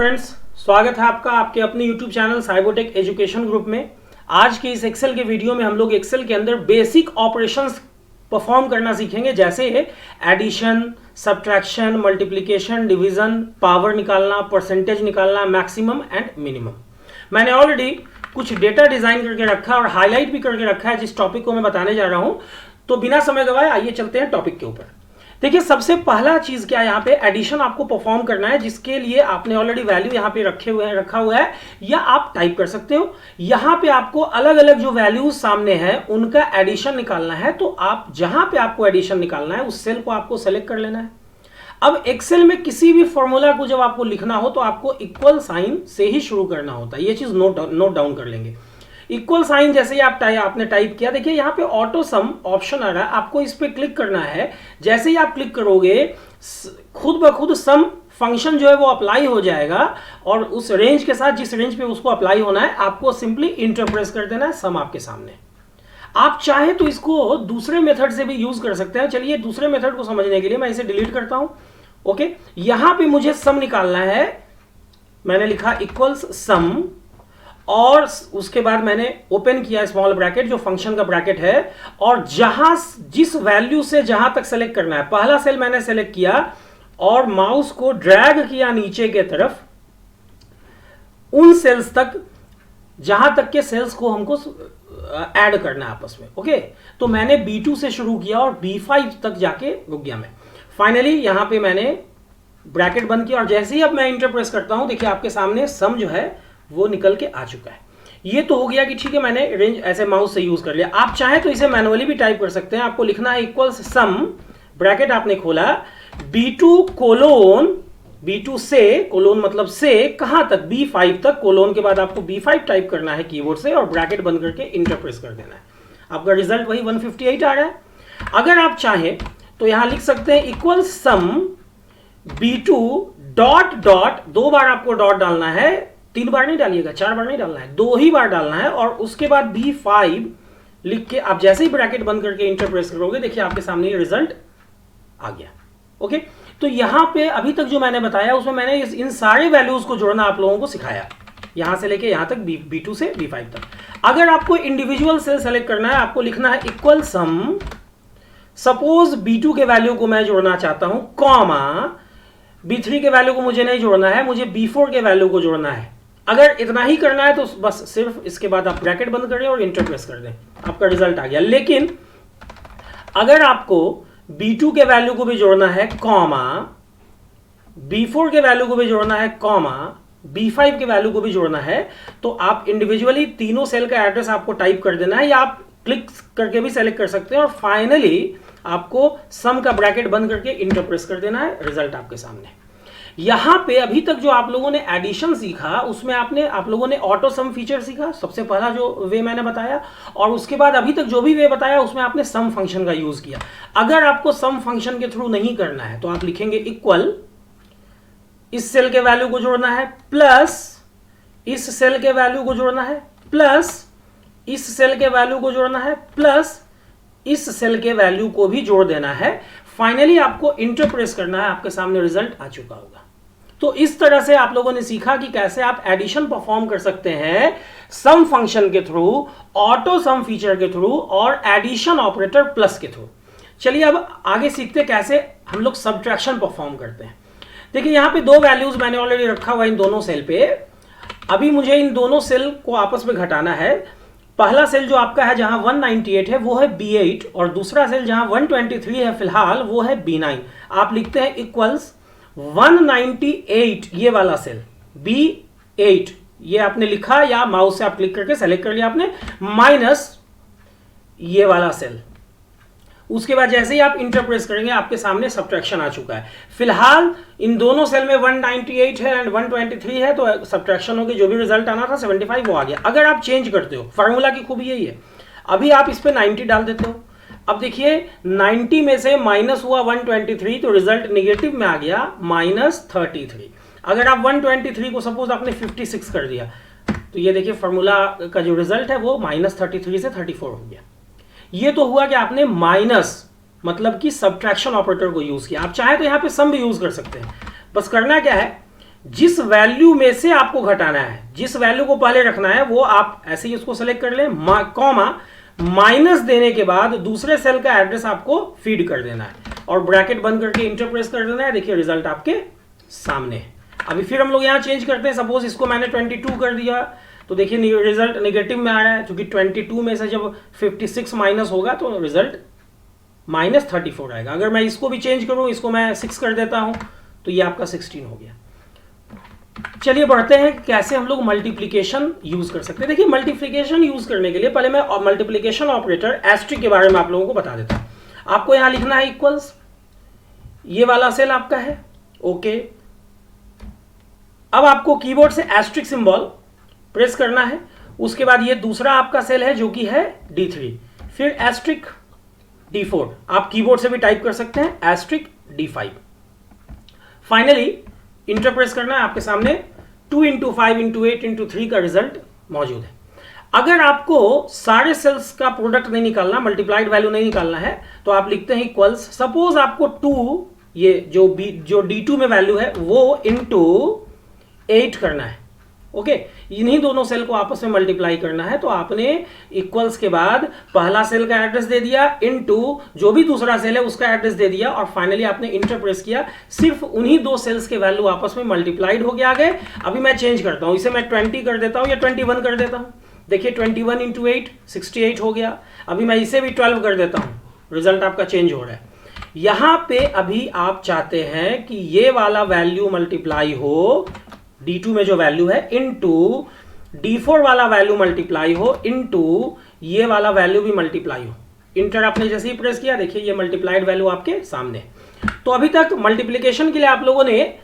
Friends, स्वागत है आपका आपके अपने YouTube channel Cybotech education group में। आज के इस एक्सेल के वीडियो में हम लोग एक्सेल के अंदर बेसिक ऑपरेशंस परफॉर्म करना सीखेंगे, जैसे addition, subtraction, multiplication, division, power निकालना, परसेंटेज निकालना, मैक्सिमम एंड मिनिमम। मैंने ऑलरेडी कुछ डेटा डिजाइन करके रखा और हाईलाइट भी करके रखा है जिस टॉपिक को मैं बताने जा रहा हूं। तो बिना समय गवाए आइए चलते हैं टॉपिक के ऊपर। देखिए, सबसे पहला चीज क्या है, यहाँ पे एडिशन आपको परफॉर्म करना है, जिसके लिए आपने ऑलरेडी वैल्यू यहाँ पे रखा हुआ है या आप टाइप कर सकते हो। यहाँ पे आपको अलग अलग जो वैल्यूज सामने हैं उनका एडिशन निकालना है। तो आप जहां पे आपको एडिशन निकालना है उस सेल को आपको सेलेक्ट कर लेना है। अब एक्सेल में किसी भी फॉर्मूला को जब आपको लिखना हो तो आपको इक्वल साइन से ही शुरू करना होता है। ये चीज नोट डाउन कर लेंगे। इक्वल साइन जैसे ही आपने टाइप किया, देखिए यहाँ पे ऑटो सम ऑप्शन आ रहा है, आपको इस पे क्लिक करना है। जैसे ही आप क्लिक करोगे खुद ब खुद सम फंक्शन जो है वो अप्लाई हो जाएगा और उस रेंज के साथ जिस रेंज पे उसको अप्लाई होना है आपको सिंपली इंटर प्रेस कर देना है, सम आपके सामने। आप चाहे तो इसको दूसरे मेथड से भी यूज कर सकते हैं। चलिए दूसरे मेथड को समझने के लिए मैं इसे डिलीट करता हूं। ओके, यहां पे मुझे सम निकालना है। मैंने लिखा इक्वल्स सम और उसके बाद मैंने ओपन किया स्मॉल ब्रैकेट जो फंक्शन का ब्रैकेट है, और जिस वैल्यू से जहां तक सेलेक्ट करना है, पहला सेल मैंने सेलेक्ट किया और माउस को ड्रैग किया नीचे के तरफ उन सेल्स तक जहां तक के सेल्स को हमको ऐड करना है आपस में। ओके, तो मैंने B2 से शुरू किया और B5 तक जाके रुक गया मैं। फाइनली यहां पे मैंने ब्रैकेट बंद किया और जैसे ही अब मैं इंटर प्रेस करता हूं, देखिए आपके सामने सम जो है वो निकल के आ चुका है। ये तो हो गया कि ठीक है, मैंने रेंज ऐसे माउस से यूज कर लिया। आप चाहें तो इसे मैनुअली भी टाइप कर सकते हैं। आपको लिखना है इक्वल्स सम, ब्रैकेट आपने खोला, B2 कोलोन, B2 से कोलोन मतलब से कहां तक, B5 तक, कोलोन के बाद आपको B5 टाइप करना है कीबोर्ड से और ब्रैकेट बंद करके इंटर प्रेस कर देना है। आपका रिजल्ट वही 158 आ रहा है। अगर आप चाहें तो यहां लिख सकते हैं इक्वल सम B2 डॉट डॉट, 2 बार आपको डॉट डालना है, 3 बार नहीं डालिएगा, 4 बार नहीं डालना है, 2 ही बार डालना है। और उसके बाद B5 लिख के आप जैसे ही ब्रैकेट बंद करके इंटर प्रेस करोगे, देखिए आपके सामने ये रिजल्ट आ गया। ओके, तो यहां पे अभी तक जो मैंने बताया उसमें मैंने इन सारे वैल्यूज को जोड़ना आप लोगों को सिखाया, यहां से लेके यहां तक B2 से B5 तक। अगर आपको इंडिविजुअल सेल सेलेक्ट करना है, आपको लिखना है इक्वल सम, सपोज B2 के वैल्यू को मैं जोड़ना चाहता हूं, कॉमा B3 के वैल्यू को मुझे नहीं जोड़ना है, मुझे B4 के वैल्यू को जोड़ना है। अगर इतना ही करना है तो बस सिर्फ इसके बाद आप ब्रैकेट बंद करें और इंटर प्रेस कर दें, आपका रिजल्ट आ गया। लेकिन अगर आपको B2 के वैल्यू को भी जोड़ना है, कॉमा B4 के वैल्यू को भी जोड़ना है, कॉमा B5 के वैल्यू को भी जोड़ना है, तो आप इंडिविजुअली तीनों सेल का एड्रेस आपको टाइप कर देना है, या आप क्लिक करके भी सेलेक्ट कर सकते हैं और फाइनली आपको सम का ब्रैकेट बंद करके इंटर प्रेस कर देना है। रिजल्ट आपके सामने। यहां पे अभी तक जो आप लोगों ने एडिशन सीखा उसमें आप लोगों ने ऑटो सम फीचर सीखा, सबसे पहला जो वे मैंने बताया, और उसके बाद अभी तक जो भी वे बताया उसमें आपने सम फंक्शन का यूज किया। अगर आपको सम फंक्शन के थ्रू नहीं करना है तो आप लिखेंगे इक्वल, इस सेल के वैल्यू को जोड़ना है, प्लस इस सेल के वैल्यू को जोड़ना है, प्लस इस सेल के वैल्यू को जोड़ना है, प्लस इस सेल के वैल्यू को भी जोड़ देना है। फाइनली आपको इंटर प्रेस करना है, आपके सामने रिजल्ट आ चुका होगा। तो इस तरह से आप लोगों ने सीखा कि कैसे आप एडिशन परफॉर्म कर सकते हैं सम फंक्शन के थ्रू, ऑटो सम फीचर के थ्रू और एडिशन ऑपरेटर प्लस के थ्रू। चलिए अब आगे सीखते कैसे हम लोग सब्ट्रैक्शन परफॉर्म करते हैं। देखिए यहाँ पे 2 वैल्यूज मैंने ऑलरेडी रखा हुआ इन दोनों सेल पे। अभी मुझे इन दोनों सेल को आपस में घटाना है। पहला सेल जो आपका है जहां 198 है वो है B8 और दूसरा सेल जहां 123 है फिलहाल वो है B9। आप लिखते हैं इक्वल्स 198, ये वाला सेल B8, ये आपने लिखा या माउस से आप क्लिक करके सेलेक्ट कर लिया आपने, माइनस ये वाला सेल। उसके बाद जैसे ही आप इंटर प्रेस करेंगे आपके सामने सब्ट्रैक्शन आ चुका है। फिलहाल इन दोनों सेल में 198 है एंड 123 है, तो सब्ट्रैक्शन होगी, जो भी रिजल्ट आना था 75 वो आ गया। अगर आप चेंज करते हो, फार्मूला की खूबी यही है, अभी आप इस पे 90 डाल देते हो। अब देखिए 90 में से माइनस हुआ 123 तो रिजल्ट नेगेटिव में आ गया -33। अगर आप 123 को सपोज आपने 56 कर दिया तो ये देखिए फार्मूला का जो रिजल्ट है वो -33 से 34 हो गया। ये तो हुआ कि आपने माइनस मतलब कि सब्ट्रैक्शन ऑपरेटर को यूज किया। आप चाहे तो यहां पे सम भी यूज कर सकते हैं। बस करना क्या है, जिस वैल्यू में से आपको घटाना है, जिस वैल्यू को पहले रखना है वो आप ऐसे ही उसको सेलेक्ट कर लें, कॉमा माइनस देने के बाद दूसरे सेल का एड्रेस आपको फीड कर देना है और ब्रैकेट बंद करके इंटर प्रेस कर देना है। देखिए रिजल्ट आपके सामने है। अभी फिर हम लोग यहाँ चेंज करते हैं, सपोज इसको मैंने 22 कर दिया तो देखिए रिजल्ट नेगेटिव में आ रहा है, क्योंकि 22 में से जब 56 माइनस होगा तो रिजल्ट -34 आएगा। अगर मैं इसको भी चेंज करूं, इसको मैं 6 कर देता हूं तो ये आपका 16 हो गया। चलिए बढ़ते हैं कैसे हम लोग मल्टीप्लिकेशन यूज कर सकते हैं। देखिए मल्टीप्लिकेशन यूज करने के लिए पहले मैं मल्टीप्लिकेशन ऑपरेटर एस्ट्रिक के बारे में आप लोगों को बता देता हूं। आपको यहां लिखना है इक्वल्स, ये वाला सेल आपका है, ओके। अब आपको कीबोर्ड से एस्ट्रिक सिंबल प्रेस करना है, उसके बाद ये दूसरा आपका सेल है जो कि है D3, फिर एस्ट्रिक D4, आप कीबोर्ड से भी टाइप कर सकते हैं asterisk D5। Finally enter press करना है, आपके सामने 2 × 5 × 8 × 3 का रिजल्ट मौजूद है। अगर आपको सारे सेल्स का प्रोडक्ट नहीं निकालना, मल्टीप्लाइड वैल्यू नहीं निकालना है, तो आप लिखते हैं इक्वल्स, सपोज आपको 2, ये जो D2 में वैल्यू है वो इंटू 8 करना है, ओके। इन्हीं दोनों सेल को आपस में मल्टीप्लाई करना है, तो आपने इक्वल्स के बाद पहला सेल का एड्रेस दे दिया इनटू जो भी दूसरा सेल है उसका एड्रेस दे दिया और फाइनली आपने इंटर प्रेस किया। सिर्फ उन्हीं दो सेल्स के वैल्यू आपस में मल्टीप्लाइड हो गया गए। अभी मैं चेंज करता हूं, इसे मैं 20 कर देता हूं या 21 कर देता हूं। देखिए 21 × 8 68 हो गया। अभी मैं इसे भी 12 कर देता हूं, रिजल्ट आपका चेंज हो रहा है। यहां पे अभी आप चाहते हैं कि ये वाला वैल्यू मल्टीप्लाई हो, D2 में जो वैल्यू है, इनटू D4 वाला वैल्यू मल्टीप्लाई हो, इनटू ये वाला वैल्यू भी मल्टीप्लाई हो। इंटर आपने जैसे ही प्रेस किया, देखिए ये मल्टीप्लाइड वैल्यू आपके सामने। तो अभी तक मल्टीप्लिकेशन के लिए आप लोगों ने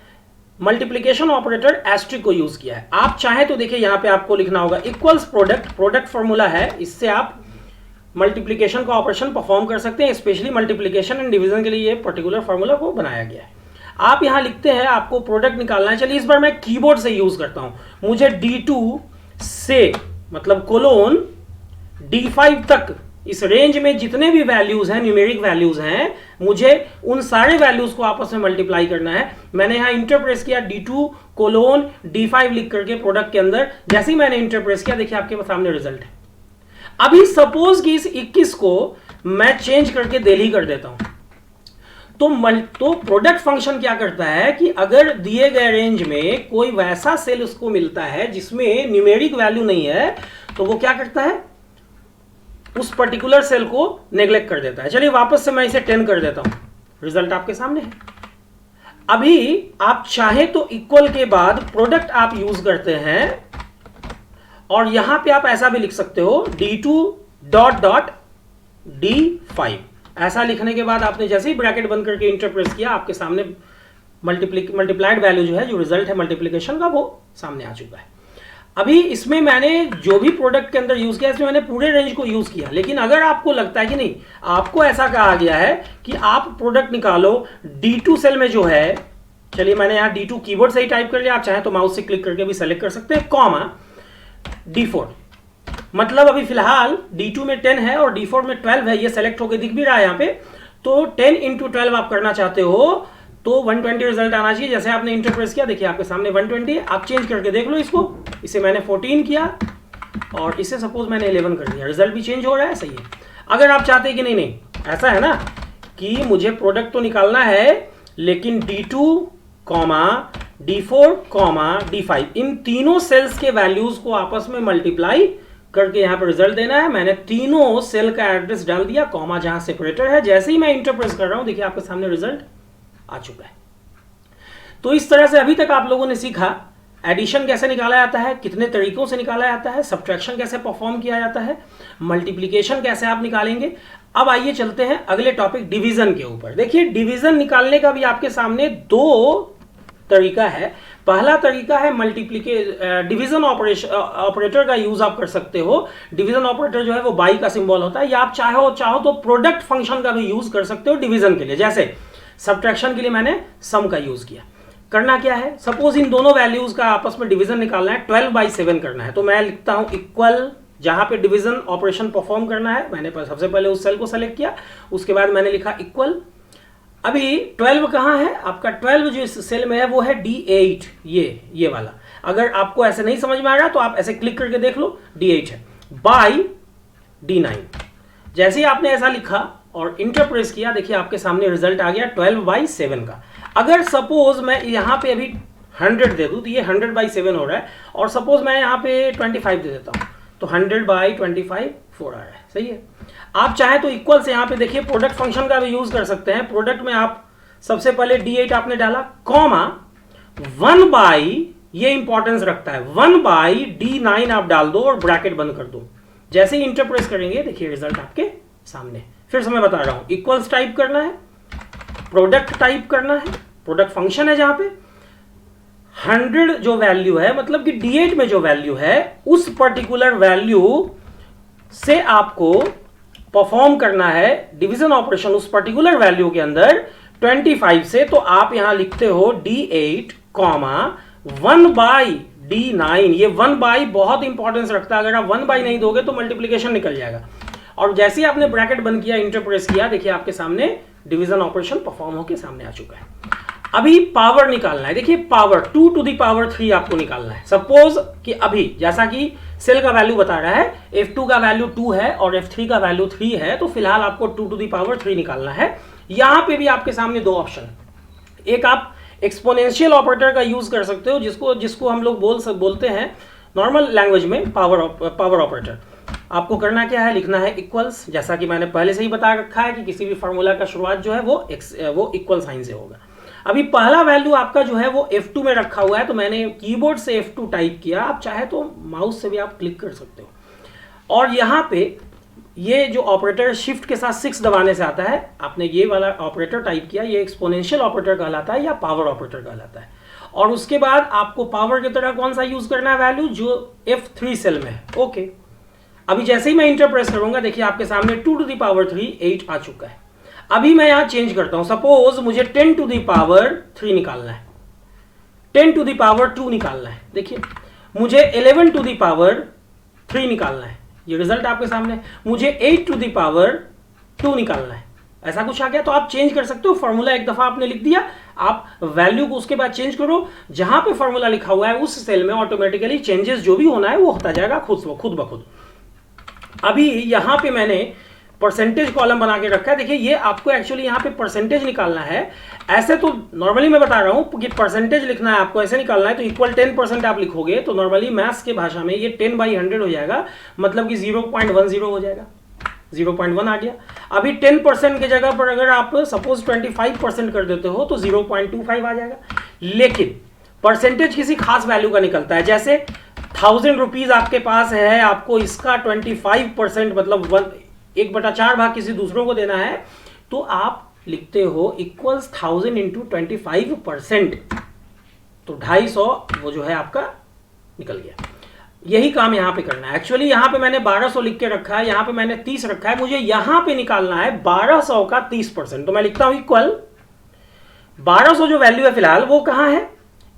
मल्टीप्लिकेशन ऑपरेटर एस्ट्रिक को यूज किया है। आप चाहे तो देखिए यहां पे आपको लिखना होगा इक्वल्स प्रोडक्ट फॉर्मूला है, इससे आप मल्टीप्लिकेशन का ऑपरेशन परफॉर्म कर सकते हैं। स्पेशली मल्टीप्लिकेशन एंड डिवीजन के लिए ये पर्टिकुलर फॉर्मूला को बनाया गया है। आप यहां लिखते हैं आपको प्रोडक्ट निकालना है। चलिए इस बार मैं कीबोर्ड से यूज करता हूं। मुझे D2 से मतलब कोलोन D5 तक इस रेंज में जितने भी वैल्यूज हैं, न्यूमेरिक वैल्यूज हैं, मुझे उन सारे वैल्यूज को आपस में मल्टीप्लाई करना है। मैंने यहां इंटर प्रेस किया, D2 कोलोन D5 लिख करके प्रोडक्ट के अंदर जैसे ही मैंने इंटर प्रेस किया, देखिए आपके सामने रिजल्ट है। अभी सपोज कि इस 21 को मैं चेंज करके दिल्ली कर देता हूं, तो प्रोडक्ट फंक्शन क्या करता है कि अगर दिए गए रेंज में कोई वैसा सेल उसको मिलता है जिसमें न्यूमेरिक वैल्यू नहीं है, तो वो क्या करता है, उस पर्टिकुलर सेल को नेग्लेक्ट कर देता है। चलिए वापस से मैं इसे 10 कर देता हूं, रिजल्ट आपके सामने है। अभी आप चाहे तो इक्वल के बाद प्रोडक्ट आप यूज करते हैं और यहां पे आप ऐसा भी लिख सकते हो D2 D5। ऐसा लिखने के बाद आपने जैसे ही ब्रैकेट बंद करके इंटर प्रेस किया, आपके सामने मल्टीप्लाइड वैल्यू जो है, जो रिजल्ट है मल्टीप्लिकेशन का, वो सामने आ चुका है। अभी इसमें मैंने जो भी प्रोडक्ट के अंदर यूज किया, इसमें मैंने पूरे रेंज को यूज किया। लेकिन अगर आपको लगता है कि नहीं, आपको ऐसा कहा गया है कि आप प्रोडक्ट निकालो D2 सेल में जो है, चलिए मैंने यहाँ D2 कीबोर्ड से ही टाइप कर लिया, आप चाहे तो माउस से क्लिक करके भी सेलेक्ट कर सकते हैं, कॉमा D4। मतलब अभी फिलहाल D2 में 10 है और D4 में 12 है, ये सेलेक्ट होकर दिख भी रहा है यहाँ पे। तो 10 × 12 आप करना चाहते हो तो 120 रिजल्ट आना चाहिए। जैसे आपने इंटर प्रेस किया, देखिए आपके सामने 120। आप चेंज करके देख लो इसको, इसे मैंने 14 किया और इसे सपोज मैंने 11 कर दिया, रिजल्ट भी चेंज हो रहा है, सही है। अगर आप चाहते हैं कि नहीं ऐसा है ना कि मुझे प्रोडक्ट तो निकालना है लेकिन D2, D4, D5 इन तीनों सेल्स के वैल्यूज को आपस में मल्टीप्लाई करके यहां पर रिजल्ट देना है। मैंने तीनों सेल का एड्रेस डाल दिया, कॉमा जहां सेपरेटर है। जैसे ही मैं इंटर प्रेस कर रहा हूं, देखिए आपके सामने रिजल्ट आ चुका है। तो इस तरह से अभी तक आप लोगों ने सीखा एडिशन कैसे निकाला जाता है, कितने तरीकों से निकाला जाता है, सब्ट्रैक्शन कैसे परफॉर्म किया जाता है, मल्टीप्लिकेशन कैसे आप निकालेंगे। अब आइए चलते हैं अगले टॉपिक डिवीजन के ऊपर। देखिए डिवीजन निकालने का भी आपके सामने दो तरीका है। पहला तरीका है डिवीजन ऑपरेटर का यूज आप कर सकते हो। डिवीजन ऑपरेटर जो है वो बाई का सिंबल होता है, या आप चाहो तो प्रोडक्ट फंक्शन का भी यूज कर सकते हो डिवीजन के लिए। जैसे सब्ट्रैक्शन के लिए मैंने सम का यूज किया। करना क्या है, सपोज इन दोनों वैल्यूज का आपस में डिवीजन निकालना है, 12/7 करना है। तो मैं लिखता हूं इक्वल, जहां पे डिवीजन ऑपरेशन परफॉर्म करना है, मैंने सबसे पहले उस सेल को सेलेक्ट किया, उसके बाद मैंने लिखा इक्वल। अभी 12 कहाँ है आपका? 12 जो इस सेल में है वो है D8, ये वाला। अगर आपको ऐसे नहीं समझ में आ रहा तो आप ऐसे क्लिक करके देख लो, D8 है बाई D9। जैसे ही आपने ऐसा लिखा और इंटर प्रेस किया, देखिए आपके सामने रिजल्ट आ गया 12/7 का। अगर सपोज मैं यहाँ पे अभी 100 दे दूं तो ये 100/7 हो रहा है, और सपोज मैं यहाँ पे 25 दे देता हूँ तो 100/25 4 आ रहा है। सही है। आप चाहे तो इक्वल से यहाँ पे देखिए प्रोडक्ट फंक्शन का भी यूज कर सकते हैं। प्रोडक्ट में आप सबसे पहले D8 आपने डाला, कॉमा 1/, ये इंपॉर्टेंस रखता है, 1/D9 आप डाल दो और ब्रैकेट बंद कर दो। जैसे ही इंटर प्रेस करेंगे देखिए रिजल्ट आपके सामने। फिर से मैं बता रहा हूं, इक्वल्स टाइप करना है, प्रोडक्ट टाइप करना है, प्रोडक्ट फंक्शन है जहां पे 100 जो वैल्यू है, मतलब कि D8 में जो वैल्यू है उस पर्टिकुलर वैल्यू से आपको परफॉर्म करना है डिवीजन ऑपरेशन उस पर्टिकुलर वैल्यू के अंदर 25 से। तो आप यहां लिखते हो D8, 1/D9। ये 1/, बहुत इंपॉर्टेंस रखता है। अगर आप 1/, नहीं दोगे तो मल्टीप्लीकेशन निकल जाएगा। और जैसे ही आपने ब्रैकेट बंद किया, इंटर प्रेस किया, देखिए आपके सामने डिवीजन ऑपरेशन परफॉर्म होकर सामने आ चुका है। अभी पावर निकालना है। देखिए पावर 2 to the power 3 आपको निकालना है। सपोज कि अभी जैसा कि सेल का वैल्यू बता रहा है, F2 का वैल्यू 2 है और F3 का वैल्यू 3 है, तो फिलहाल आपको 2 to the power 3 निकालना है। यहां पे भी आपके सामने दो ऑप्शन, एक आप एक्सपोनेंशियल ऑपरेटर का यूज कर सकते हो, जिसको हम लोग बोलते हैं नॉर्मल लैंग्वेज में पावर ऑपरेटर। आपको करना क्या है, लिखना है इक्वल्स, जैसा कि मैंने पहले से ही बता रखा है कि किसी भी फार्मूला का शुरुआत जो है वो इक्वल साइन से होगा। अभी पहला वैल्यू आपका जो है वो F2 में रखा हुआ है, तो मैंने कीबोर्ड से F2 टाइप किया। आप चाहे तो माउस से भी आप क्लिक कर सकते हो। और यहाँ पे ये जो ऑपरेटर शिफ्ट के साथ 6 दबाने से आता है, आपने ये वाला ऑपरेटर टाइप किया, ये एक्सपोनेंशियल ऑपरेटर कहलाता है या पावर ऑपरेटर कहलाता है। और उसके बाद आपको पावर की तरह कौन सा यूज करना है वैल्यू, जो F3 सेल में है। ओके, अभी जैसे ही मैं इंटर प्रेस करूंगा, देखिए आपके सामने 2 to the power 3 8 आ चुका है। अभी मैं यहां चेंज करता हूं, सपोज मुझे 10 to the power 3 निकालना है, 10 to the power 2 निकालना है। देखिए मुझे 11 to the power 3 निकालना है, ये रिजल्ट आपके सामने। मुझे 8 to the power 2 निकालना है, ऐसा कुछ आ गया। तो आप चेंज कर सकते हो। फॉर्मूला एक दफा आपने लिख दिया, आप वैल्यू को उसके बाद चेंज करो। जहां पे फॉर्मूला लिखा हुआ है उस सेल में ऑटोमेटिकली चेंजेस जो भी होना है वो होता जाएगा खुद ब खुद। अभी यहां पे मैंने परसेंटेज कॉलम बना के रखा है। देखिए ये आपको एक्चुअली यहाँ पे परसेंटेज निकालना है। ऐसे तो नॉर्मली मैं बता रहा हूँ कि परसेंटेज लिखना है आपको, ऐसे निकालना है तो इक्वल 10% आप लिखोगे तो नॉर्मली मैथ्स के भाषा में ये 10/100 हो जाएगा, मतलब कि 0.10 हो जाएगा, 0.1 आ गया। अभी 10% की जगह पर अगर आप सपोज 25% कर देते हो तो 0.25 आ जाएगा। लेकिन परसेंटेज किसी खास वैल्यू का निकलता है, जैसे 1000 रुपीज आपके पास है, आपको इसका 25% मतलब 1/4 भाग किसी दूसरों को देना है, तो आप लिखते हो इक्वल्स 1000 इंटू 25%, तो 250 वो जो है आपका निकल गया। यही काम यहां पे करना है। एक्चुअली यहां पे मैंने 1200 लिख के रखा है, यहां पे मैंने 30 रखा है, मुझे यहां पे निकालना है 1200 का 30%। तो मैं लिखता हूं इक्वल 1200 जो वैल्यू है फिलहाल वो कहां है,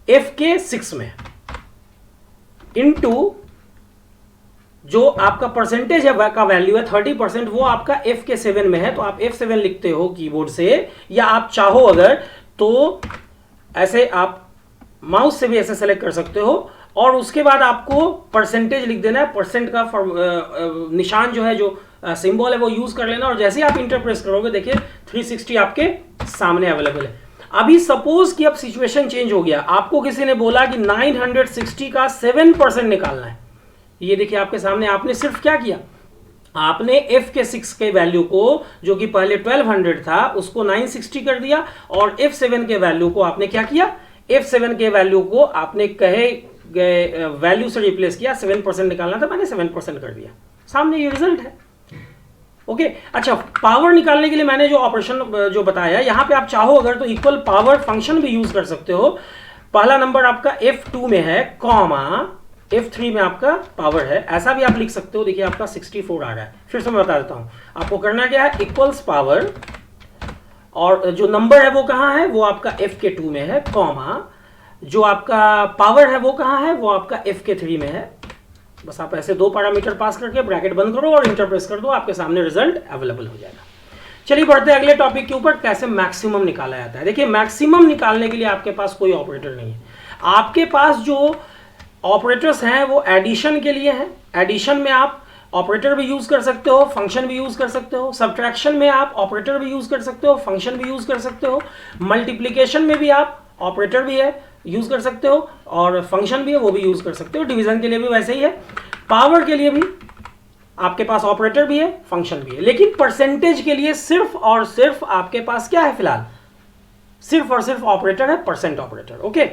F के 6 में, इनटू जो आपका परसेंटेज है का वैल्यू है 30%, वो आपका F के 7 में है। तो आप F7 लिखते हो कीबोर्ड से, या आप चाहो अगर तो ऐसे आप माउस से भी ऐसे सेलेक्ट कर सकते हो। और उसके बाद आपको परसेंटेज लिख देना है, परसेंट का निशान जो है, जो सिंबल है वो यूज कर लेना। और जैसे ही आप इंटर प्रेस करोगे देखिए 360 आपके सामने अवेलेबल है। अभी सपोज कि अब सिचुएशन चेंज हो गया, आपको किसी ने बोला कि 960 का 7% निकालना है। ये देखिए आपके सामने, आपने सिर्फ क्या किया, आपने F के 6 के वैल्यू को जो कि पहले 1200 था उसको 960 कर दिया, और F7 के वैल्यू को आपने क्या किया, F7 के वैल्यू को आपने कहे गए वैल्यू से रिप्लेस किया। 7% निकालना था, मैंने 7% कर दिया, सामने ये रिजल्ट है। ओके अच्छा, पावर निकालने के लिए मैंने जो ऑपरेशन जो बताया, यहां पे आप चाहो अगर तो इक्वल पावर फंक्शन भी यूज कर सकते हो। पहला नंबर आपका F2 में है, कॉमा F3 में आपका पावर है, ऐसा भी आप लिख सकते हो। देखिए आपका 64 आ रहा है। फिर से मैं बता देता हूं, आपको करना क्या है, इक्वल्स पावर, और जो नंबर है वो कहां है, वो आपका F के 2 में है, कॉमा जो आपका पावर है वो कहां है, वो आपका F के 3 में है। बस आप ऐसे दो पैरामीटर पास करके ब्रैकेट बंद करो और इंटर प्रेस कर दो, आपके सामने रिजल्ट अवेलेबल हो जाएगा। चलिए बढ़ते हैं अगले टॉपिक के ऊपर, कैसे मैक्सिमम निकाला जाता है। देखिए मैक्सिमम निकालने के लिए आपके पास कोई ऑपरेटर नहीं है। आपके पास जो ऑपरेटर्स हैं वो एडिशन के लिए हैं। एडिशन में आप ऑपरेटर भी यूज कर सकते हो, फंक्शन भी यूज कर सकते हो। सब्ट्रैक्शन में आप ऑपरेटर भी यूज कर सकते हो, फंक्शन भी यूज कर सकते हो। मल्टीप्लिकेशन में भी आप ऑपरेटर भी है यूज कर सकते हो और फंक्शन भी है वो भी यूज कर सकते हो। डिवीजन के लिए भी वैसे ही है। पावर के लिए भी आपके पास ऑपरेटर भी है, फंक्शन भी है। लेकिन परसेंटेज के लिए सिर्फ और सिर्फ आपके पास क्या है फिलहाल, सिर्फ और सिर्फ ऑपरेटर है, परसेंट ऑपरेटर। ओके,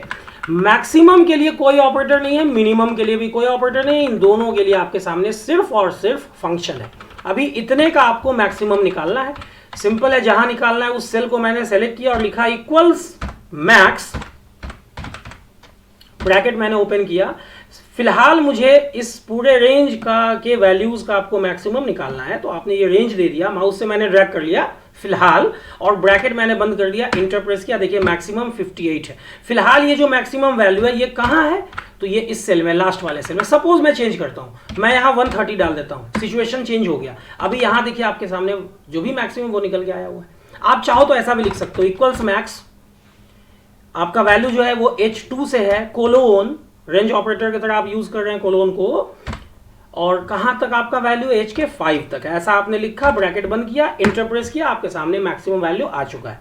मैक्सिमम के लिए कोई ऑपरेटर नहीं है, मिनिमम के लिए भी कोई ऑपरेटर नहीं। इन दोनों के लिए आपके सामने सिर्फ और सिर्फ फंक्शन है। अभी इतने का आपको मैक्सिमम निकालना है। सिंपल है, जहां निकालना है उस सेल को मैंने सेलेक्ट किया और लिखा इक्वल्स मैक्स, ब्रैकेट मैंने ओपन किया। फिलहाल मुझे इस पूरे रेंज का के वैल्यूज का आपको मैक्सिमम निकालना है, तो आपने ये रेंज दे दिया, माउस से मैंने ड्रैग कर लिया फिलहाल, और ब्रैकेट मैंने बंद कर दिया, इंटर प्रेस किया। देखिए मैक्सिमम 58 है। फिलहाल ये जो मैक्सिमम वैल्यू है ये कहाँ है, तो ये इस सेल में, लास्ट वाले सेल में। सपोज मैं चेंज करता हूं, मैं यहाँ 130 डाल देता हूं, सिचुएशन चेंज हो गया। अभी यहाँ देखिए आपके सामने जो भी मैक्सिमम वो निकल के आया हुआ है। आप चाहो तो ऐसा भी लिख सकते हो, इक्वल्स मैक्स, आपका वैल्यू जो है वो H2 से है, कोलोन, रेंज ऑपरेटर की तरह आप यूज कर रहे हैं कोलोन को, और कहां तक आपका वैल्यू H के 5 तक है, ऐसा आपने लिखा, ब्रैकेट बंद किया, इंटर प्रेस किया, आपके सामने मैक्सिमम वैल्यू आ चुका है।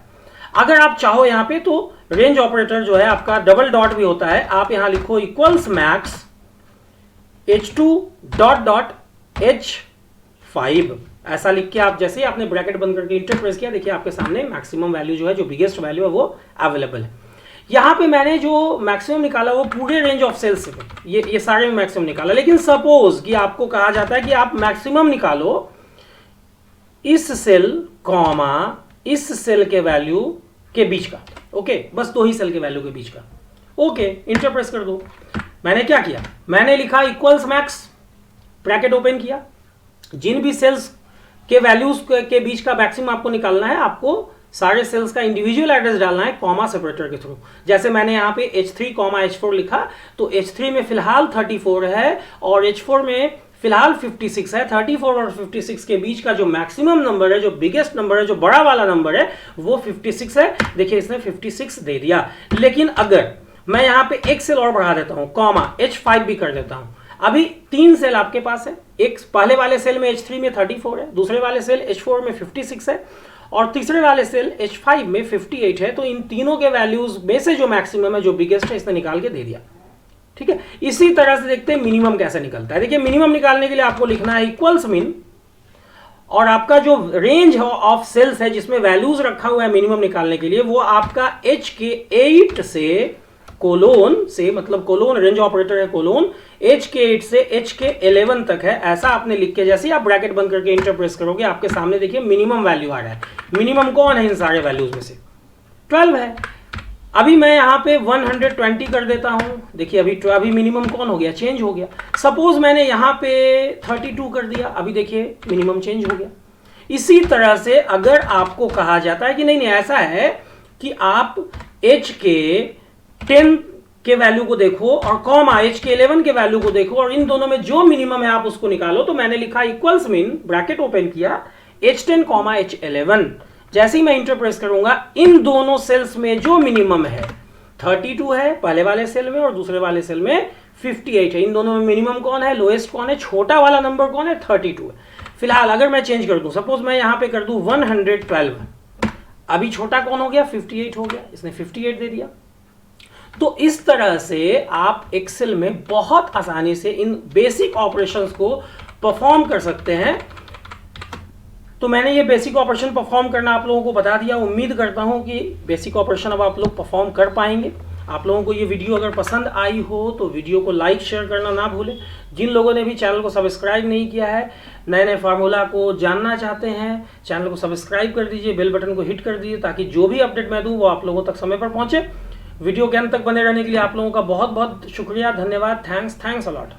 अगर आप चाहो यहां पे तो रेंज ऑपरेटर जो है आपका डबल डॉट भी होता है, आप यहां लिखो equals max H2 dot dot H5, ऐसा लिख के आप जैसे ही आपने ब्रैकेट बंद करके इंटर प्रेस किया, देखिए आपके सामने मैक्सिमम वैल्यू जो है, जो बिगेस्ट वैल्यू है वो अवेलेबल है। यहां पे मैंने जो मैक्सिमम निकाला वो पूरे रेंज ऑफ सेल्स से, ये सारे में मैक्सिमम निकाला। लेकिन सपोज कि आपको कहा जाता है कि आप मैक्सिमम निकालो इस सेल कॉमा इस सेल के वैल्यू के बीच का। ओके, बस 2 ही सेल के वैल्यू के बीच का। ओके, इंटर प्रेस कर दो। मैंने क्या किया, मैंने लिखा इक्वल्स मैक्स, ब्रैकेट ओपन किया, जिन भी सेल्स के वैल्यूज के बीच का मैक्सिमम आपको निकालना है, आपको सारे सेल्स का इंडिविजुअल एड्रेस डालना है कॉमा सेपरेटर के थ्रू। जैसे मैंने यहाँ पे H3, H4 लिखा, तो H3 में फिलहाल 34 है और H4 में फिलहाल 56 है। 34 और 56 के बीच का जो मैक्सिमम नंबर है, जो बिगेस्ट नंबर है, जो बड़ा वाला नंबर है, वो 56 है। देखिए इसने 56 दे दिया। लेकिन अगर मैं यहाँ पे एक सेल और बढ़ा देता हूँ, कॉमा H5 भी कर देता हूँ, अभी 3 सेल आपके पास है। एक पहले वाले सेल में H3 में 34 है, दूसरे वाले सेल H4 में 56 है और तीसरे वाले सेल H5 में 58 है। तो इन तीनों के वैल्यूज में से जो मैक्सिमम है, जो बिगेस्ट है, इसने निकाल के दे दिया। ठीक है, इसी तरह से देखते हैं मिनिमम कैसे निकलता है। देखिए मिनिमम निकालने के लिए आपको लिखना है इक्वल्स मिन, और आपका जो रेंज ऑफ सेल्स है जिसमें वैल्यूज रखा हुआ है मिनिमम निकालने के लिए, वो आपका H के 8 से कोलोन से, मतलब कोलोन रेंज ऑपरेटर है कोलोन, H के 8 से H के 11 तक है। ऐसा आपने लिख के जैसे ही आप ब्रैकेट बंद करके इंटर प्रेस करोगे, आपके सामने देखिए मिनिमम वैल्यू आ रहा है। मिनिमम कौन है इन सारे वैल्यूज में से, 12 है। अभी मैं यहाँ पे 120 कर देता हूँ। देखिए अभी मिनिमम कौन हो गया, चेंज हो गया। सपोज मैंने यहाँ पे 32 कर दिया, अभी देखिए मिनिमम चेंज हो गया। इसी तरह से अगर आपको कहा जाता है कि नहीं ऐसा है कि आप H के 10 के वैल्यू को देखो और कॉमा H के 11 के वैल्यू को देखो और इन दोनों में जो मिनिमम है आप उसको निकालो, तो मैंने लिखा इक्वल्स मिन, ब्रैकेट ओपन किया, H10 H11। जैसे ही मैं इंटर प्रेस करूंगा, इन दोनों सेल्स में जो मिनिमम है 32 है पहले वाले सेल में और दूसरे वाले सेल में 58 है। इन दोनों में मिनिमम कौन है, लोएस्ट कौन है, छोटा वाला नंबर कौन है, 32 है। फिलहाल अगर मैं चेंज कर दूं, सपोज मैं यहां पे कर दूं 112, अभी छोटा कौन हो गया, 58 हो गया, इसने 58 दे दिया। तो इस तरह से आप एक्सेल में बहुत आसानी से इन बेसिक ऑपरेशंस को परफॉर्म कर सकते हैं। तो मैंने ये बेसिक ऑपरेशन परफॉर्म करना आप लोगों को बता दिया। उम्मीद करता हूं कि बेसिक ऑपरेशन अब आप लोग परफॉर्म कर पाएंगे। आप लोगों को ये वीडियो अगर पसंद आई हो तो वीडियो को लाइक शेयर करना ना भूलें। जिन लोगों ने भी चैनल को सब्सक्राइब नहीं किया है, नए नए फार्मूला को जानना चाहते हैं, चैनल को सब्सक्राइब कर दीजिए, बेल बटन को हिट कर दीजिए ताकि जो भी अपडेट मैं दूँ वो आप लोगों तक समय पर पहुँचे। वीडियो के अंत तक बने रहने के लिए आप लोगों का बहुत बहुत शुक्रिया, धन्यवाद, थैंक्स अ लॉट।